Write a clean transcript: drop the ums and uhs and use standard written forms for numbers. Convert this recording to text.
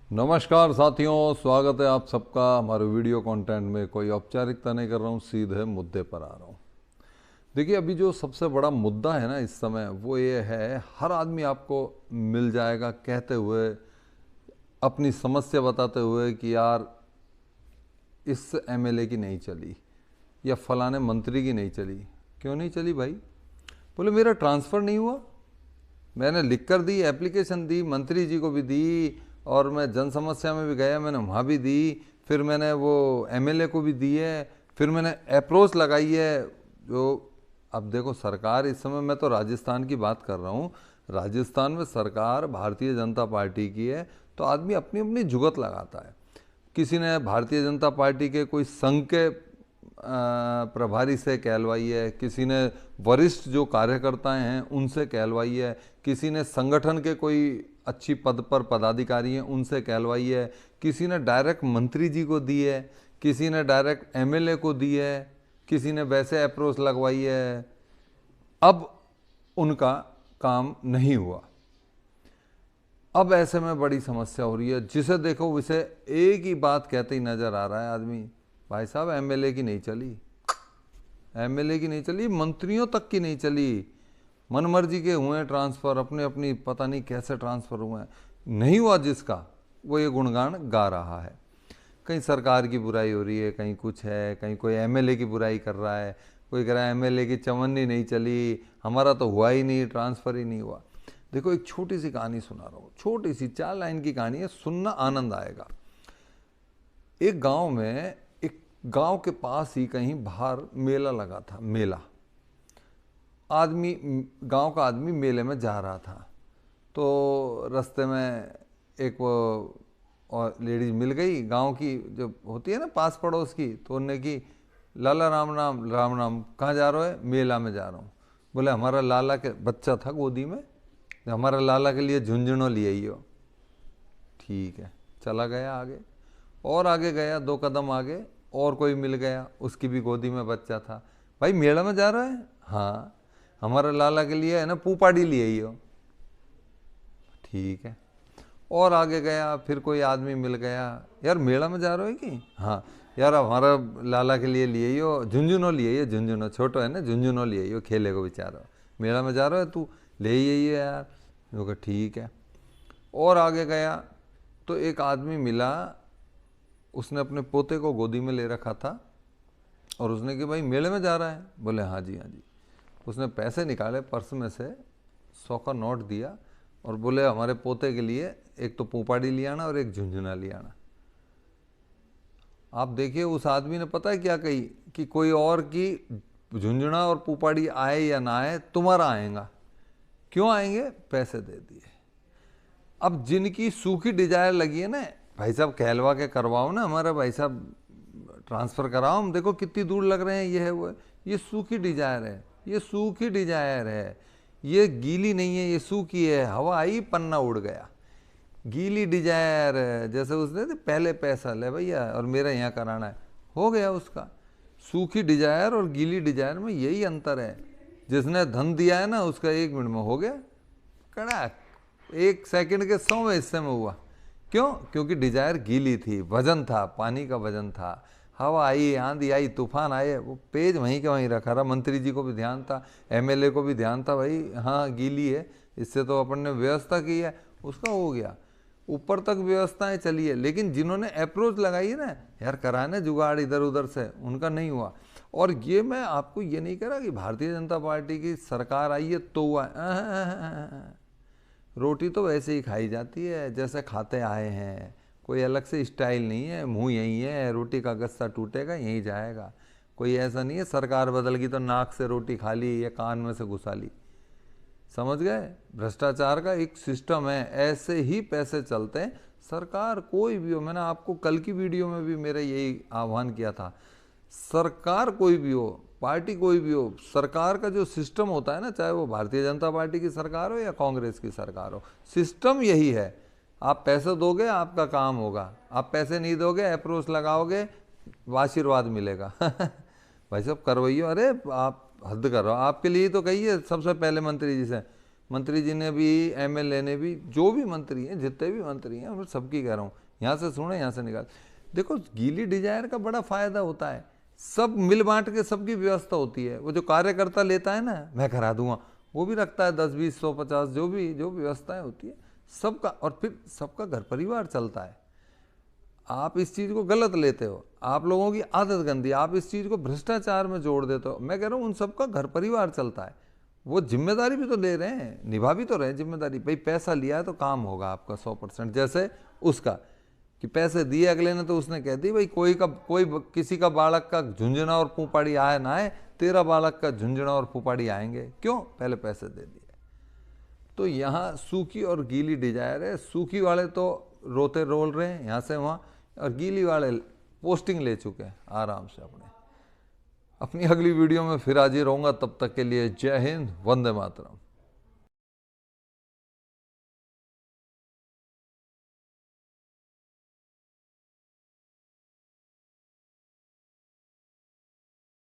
नमस्कार साथियों, स्वागत है आप सबका हमारे वीडियो कंटेंट में। कोई औपचारिकता नहीं कर रहा हूँ, सीधे मुद्दे पर आ रहा हूँ। देखिए, अभी जो सबसे बड़ा मुद्दा है ना इस समय, वो ये है, हर आदमी आपको मिल जाएगा कहते हुए, अपनी समस्या बताते हुए कि यार इस एमएलए की नहीं चली या फलाने मंत्री की नहीं चली। क्यों नहीं चली भाई? बोले मेरा ट्रांसफ़र नहीं हुआ। मैंने लिख कर दी, एप्लीकेशन दी, मंत्री जी को भी दी, और मैं जन समस्या में भी गया, मैंने वहाँ भी दी, फिर मैंने वो एमएलए को भी दी है, फिर मैंने अप्रोच लगाई है। जो अब देखो, सरकार इस समय, मैं तो राजस्थान की बात कर रहा हूँ, राजस्थान में सरकार भारतीय जनता पार्टी की है, तो आदमी अपनी अपनी जुगत लगाता है। किसी ने भारतीय जनता पार्टी के कोई संघ के प्रभारी से कहलवाई है, किसी ने वरिष्ठ जो कार्यकर्ता हैं उनसे कहलवाई है, किसी ने संगठन के कोई अच्छी पद पर पदाधिकारी हैं उनसे कहलवाई है, किसी ने डायरेक्ट मंत्री जी को दी है, किसी ने डायरेक्ट एमएलए को दी है, किसी ने वैसे अप्रोच लगवाई है। अब उनका काम नहीं हुआ। अब ऐसे में बड़ी समस्या हो रही है। जिसे देखो उसे एक ही बात कहते ही नजर आ रहा है आदमी, भाई साहब एमएलए की नहीं चली, एमएलए की नहीं चली, मंत्रियों तक की नहीं चली। मनमर्जी के हुए ट्रांसफ़र, अपने अपनी पता नहीं कैसे ट्रांसफ़र हुए हैं। नहीं हुआ जिसका, वो ये गुणगान गा रहा है। कहीं सरकार की बुराई हो रही है, कहीं कुछ है, कहीं कोई एमएलए की बुराई कर रहा है, कोई कह रहा है एमएलए की चवन्नी नहीं चली, हमारा तो हुआ ही नहीं, ट्रांसफ़र ही नहीं हुआ। देखो, एक छोटी सी कहानी सुना रहा हूँ, छोटी सी 4 लाइन की कहानी है, सुनना आनंद आएगा। एक गांव में, एक गांव के पास ही कहीं बाहर मेला लगा था। मेला, आदमी, गांव का आदमी मेले में जा रहा था, तो रास्ते में एक वो और लेडीज मिल गई, गांव की जो होती है ना पास पड़ोस की, तो उनने की, लाला राम राम राम राम, कहाँ जा रहे हो? मेला में जा रहा हूँ। बोले हमारा लाला के बच्चा था गोदी में, तो हमारा लाला के लिए झुंझुनों ले आई हो। ठीक है, चला गया आगे, और आगे गया, 2 कदम आगे और कोई मिल गया, उसकी भी गोदी में बच्चा था। भाई मेला में जा रहा है? हाँ, हमारे लाला के लिए है ना पूपाड़ी लिए ही हो। ठीक है, और आगे गया, फिर कोई आदमी मिल गया, यार मेला में जा रहे हो कि? हाँ, यार हमारा लाला के लिए लिए ही हो, झुंझुनों लिए, झुंझुनों छोटो है ना, झुंझुनों लिए ही हो, खेले को बेचारा, मेला में जा रहा है तू, ले ही है यार। वो कहा ठीक है। और आगे गया तो एक आदमी मिला, उसने अपने पोते को गोदी में ले रखा था, और उसने कि भाई मेले में जा रहा है? बोले हाँ जी हाँ जी। उसने पैसे निकाले पर्स में से, 100 का नोट दिया, और बोले हमारे पोते के लिए एक तो पोपाड़ी ले आना और एक झुंझुना ले आना। आप देखिए, उस आदमी ने पता है क्या कही, कि कोई और की झुंझुना और पोपाड़ी आए या ना आए, तुम्हारा आएगा। क्यों आएंगे? पैसे दे दिए। अब जिनकी सूखी डिजायर लगी है ना, भाई साहब कहलवा के करवाओ ना, हमारा भाई साहब ट्रांसफ़र कराओ, हम देखो कितनी दूर लग रहे हैं, ये है वो है। ये सूखी डिजायर है, ये सूखी डिजायर है, ये गीली नहीं है, ये सूखी है। हवा आई, पन्ना उड़ गया। गीली डिजायर है, जैसे उसने पहले पैसा ले भैया और मेरा यहाँ कराना है, हो गया उसका। सूखी डिजायर और गीली डिजायर में यही अंतर है। जिसने धन दिया है ना, उसका 1 मिनट में हो गया, कड़ाक, 1 सेकंड के 100वें हिस्से में हुआ। क्यों? क्योंकि डिजायर गीली थी, वजन था, पानी का वजन था। हवा आई, आंधी आई, तूफान आए, वो पेज वहीं के वहीं रखा रहा। मंत्री जी को भी ध्यान था, एमएलए को भी ध्यान था, भाई हाँ गीली है, इससे तो अपन ने व्यवस्था की है, उसका हो गया। ऊपर तक व्यवस्थाएं चली है, लेकिन जिन्होंने अप्रोच लगाई है ना, यार कराने जुगाड़ इधर उधर से, उनका नहीं हुआ। और ये मैं आपको ये नहीं कह रहा कि भारतीय जनता पार्टी की सरकार आई है तो हुआ है। रोटी तो वैसे ही खाई जाती है जैसे खाते आए हैं, कोई अलग से स्टाइल नहीं है, मुंह यही है, रोटी का गस्सा टूटेगा यहीं जाएगा। कोई ऐसा नहीं है सरकार बदल गई तो नाक से रोटी खा ली या कान में से घुसा ली। समझ गए? भ्रष्टाचार का एक सिस्टम है, ऐसे ही पैसे चलते हैं। सरकार कोई भी हो, मैंने आपको कल की वीडियो में भी मेरा यही आह्वान किया था, सरकार कोई भी हो, पार्टी कोई भी हो, सरकार का जो सिस्टम होता है ना, चाहे वो भारतीय जनता पार्टी की सरकार हो या कांग्रेस की सरकार हो, सिस्टम यही है। आप पैसे दोगे आपका काम होगा, आप पैसे नहीं दोगे, अप्रोच लगाओगे, आशीर्वाद मिलेगा। भाई साहब करवैयो, अरे आप हद कर रहे हो। आपके लिए तो कहिए सबसे पहले मंत्री जी से, मंत्री जी ने भी, एमएलए ने भी, जो भी मंत्री हैं, जितने भी मंत्री हैं, मैं सबकी कह रहा हूँ, यहाँ से सुने, यहाँ से निकाल। देखो गीली डिजायर का बड़ा फायदा होता है, सब मिल बांट के सबकी व्यवस्था होती है। वो जो कार्यकर्ता लेता है ना, मैं करा दूंगा, वो भी रखता है 10, 20, 100, 50, जो व्यवस्थाएं होती है सबका, और फिर सबका घर परिवार चलता है। आप इस चीज़ को गलत लेते हो, आप लोगों की आदत गंदी, आप इस चीज़ को भ्रष्टाचार में जोड़ देते हो। मैं कह रहा हूँ उन सबका घर परिवार चलता है, वो जिम्मेदारी भी तो ले रहे हैं, निभा भी तो रहे हैं जिम्मेदारी। भाई पैसा लिया है तो काम होगा आपका 100%। जैसे उसका कि पैसे दिए अगले ने, तो उसने कह दी भाई कोई किसी का बालक का झुंझुना और पुपाड़ी आए ना आए, तेरा बालक का झुंझुना और पुपाड़ी आएंगे। क्यों? पहले पैसे दे दिए। तो यहाँ सूखी और गीली डिजायर है। सूखी वाले तो रोते रोल रहे हैं यहाँ से वहाँ, और गीली वाले पोस्टिंग ले चुके हैं आराम से अपनी अगली वीडियो में फिर हाजिर होऊंगा। तब तक के लिए जय हिंद, वंदे मातरम।